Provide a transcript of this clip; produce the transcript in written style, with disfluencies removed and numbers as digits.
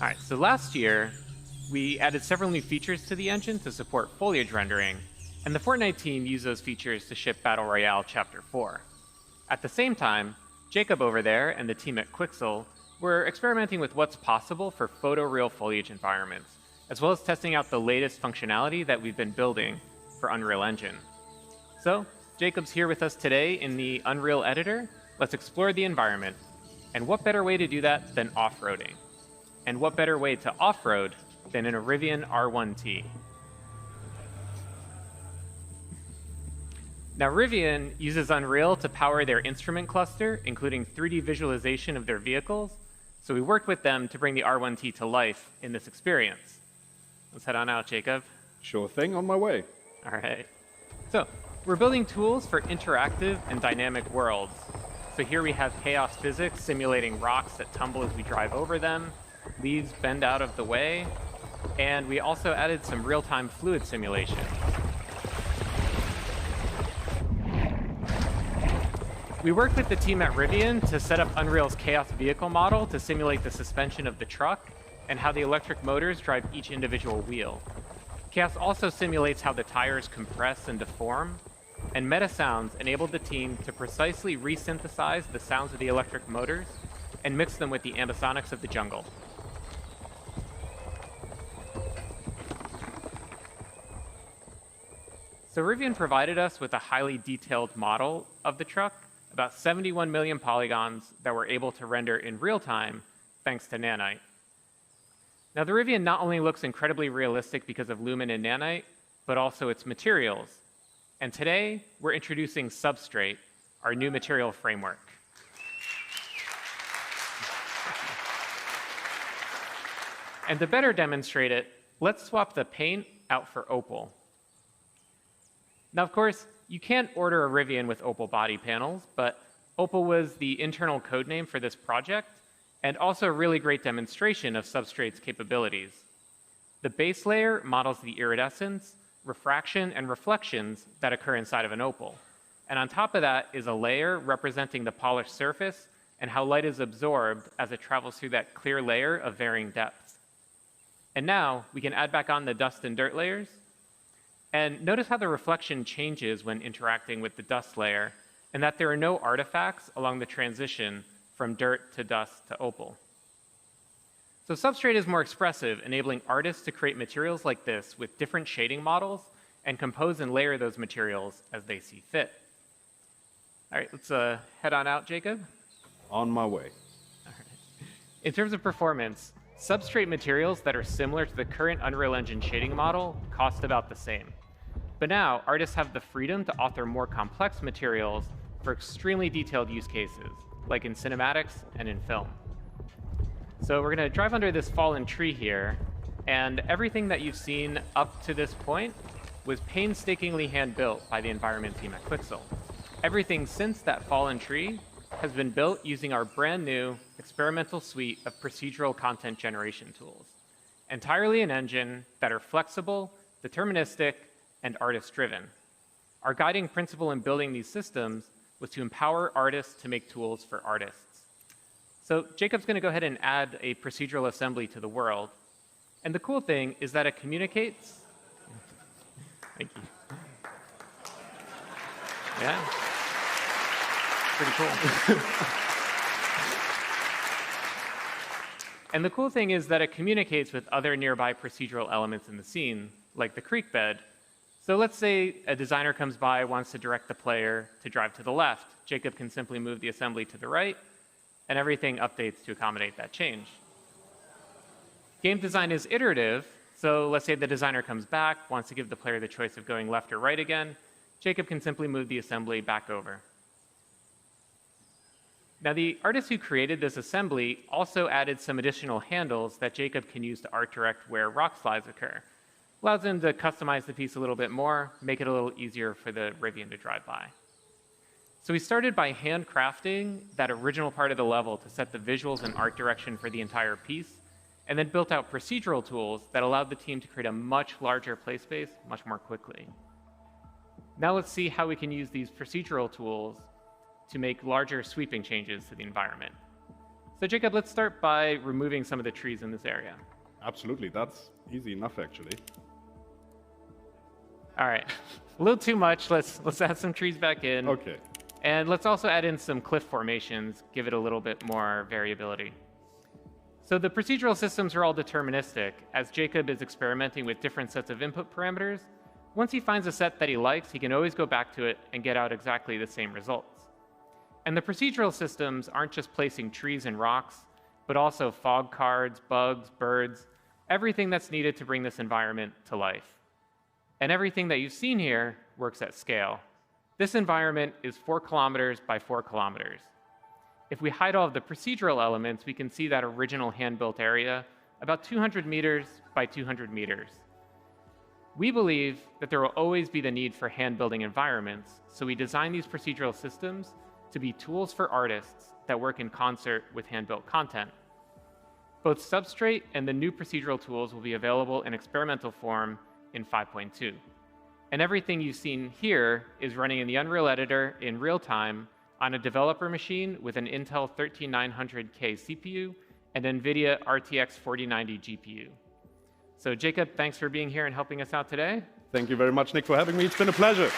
All right, so last year, we added several new features to the engine to support foliage rendering, and the Fortnite team used those features to ship Battle Royale Chapter 4. At the same time, Jacob over there and the team at Quixel were experimenting with what's possible for photoreal foliage environments, as well as testing out the latest functionality that we've been building for Unreal Engine. So, Jacob's here with us today in the Unreal Editor. Let's explore the environment. And what better way to do that than off-roading? And what better way to off-road than in a Rivian R1T? Now, Rivian uses Unreal to power their instrument cluster, including 3D visualization of their vehicles. So we worked with them to bring the R1T to life in this experience. Let's head on out, Jacob. Sure thing, on my way. All right. So we're building tools for interactive and dynamic worlds. So here we have chaos physics simulating rocks that tumble as we drive over them, leaves bend out of the way, and we also added some real-time fluid simulation. We worked with the team at Rivian to set up Unreal's chaos vehicle model to simulate the suspension of the truck and how the electric motors drive each individual wheel. Chaos also simulates how the tires compress and deform, and Meta Sounds enabled the team to precisely resynthesize the sounds of the electric motors and mix them with the ambisonics of the jungle. So Rivian provided us with a highly detailed model of the truck, about 71 million polygons that we're able to render in real time thanks to Nanite. Now, the Rivian not only looks incredibly realistic because of Lumen and Nanite, but also its materials. And today, we're introducing Substrate, our new material framework. And to better demonstrate it, let's swap the paint out for opal. Now, of course, you can't order a Rivian with opal body panels, but opal was the internal code name for this project, and also a really great demonstration of Substrate's capabilities. The base layer models the iridescence, refraction, and reflections that occur inside of an opal. And on top of that is a layer representing the polished surface and how light is absorbed as it travels through that clear layer of varying depths. And now we can add back on the dust and dirt layers. And notice how the reflection changes when interacting with the dust layer, and that there are no artifacts along the transition from dirt to dust to opal. So Substrate is more expressive, enabling artists to create materials like this with different shading models and compose and layer those materials as they see fit. All right, let's head on out, Jacob. On my way. All right. In terms of performance, Substrate materials that are similar to the current Unreal Engine shading model cost about the same. But now, artists have the freedom to author more complex materials for extremely detailed use cases, like in cinematics and in film. So we're going to drive under this fallen tree here, and everything that you've seen up to this point was painstakingly hand-built by the environment team at Quixel. Everything since that fallen tree has been built using our brand new experimental suite of procedural content generation tools, entirely an engine that are flexible, deterministic, and artist-driven. Our guiding principle in building these systems was to empower artists to make tools for artists. So Jacob's going to go ahead and add a procedural assembly to the world. And the cool thing is that it communicates. Thank you. Yeah. Pretty cool. And the cool thing is that it communicates with other nearby procedural elements in the scene, like the creek bed. So let's say a designer comes by, wants to direct the player to drive to the left. Jacob can simply move the assembly to the right, and everything updates to accommodate that change. Game design is iterative, so let's say the designer comes back, wants to give the player the choice of going left or right again. Jacob can simply move the assembly back over. Now, the artist who created this assembly also added some additional handles that Jacob can use to art direct where rock slides occur. Allows him to customize the piece a little bit more, make it a little easier for the Rivian to drive by. So we started by handcrafting that original part of the level to set the visuals and art direction for the entire piece, and then built out procedural tools that allowed the team to create a much larger play space much more quickly. Now let's see how we can use these procedural tools to make larger sweeping changes to the environment. So Jacob, let's start by removing some of the trees in this area. Absolutely, that's easy enough actually. All right, a little too much. Let's add some trees back in. Okay. And let's also add in some cliff formations, give it a little bit more variability. So the procedural systems are all deterministic. As Jacob is experimenting with different sets of input parameters, once he finds a set that he likes, he can always go back to it and get out exactly the same results. And the procedural systems aren't just placing trees and rocks, but also fog cards, bugs, birds, everything that's needed to bring this environment to life. And everything that you've seen here works at scale. This environment is 4 kilometers by 4 kilometers. If we hide all of the procedural elements, we can see that original hand-built area about 200 meters by 200 meters. We believe that there will always be the need for hand-building environments, so we design these procedural systems to be tools for artists that work in concert with hand-built content. Both Substrate and the new procedural tools will be available in experimental form in 5.2. And everything you've seen here is running in the Unreal Editor in real time on a developer machine with an Intel 13900K CPU and NVIDIA RTX 4090 GPU. So Jacob, thanks for being here and helping us out today. Thank you very much, Nick, for having me. It's been a pleasure.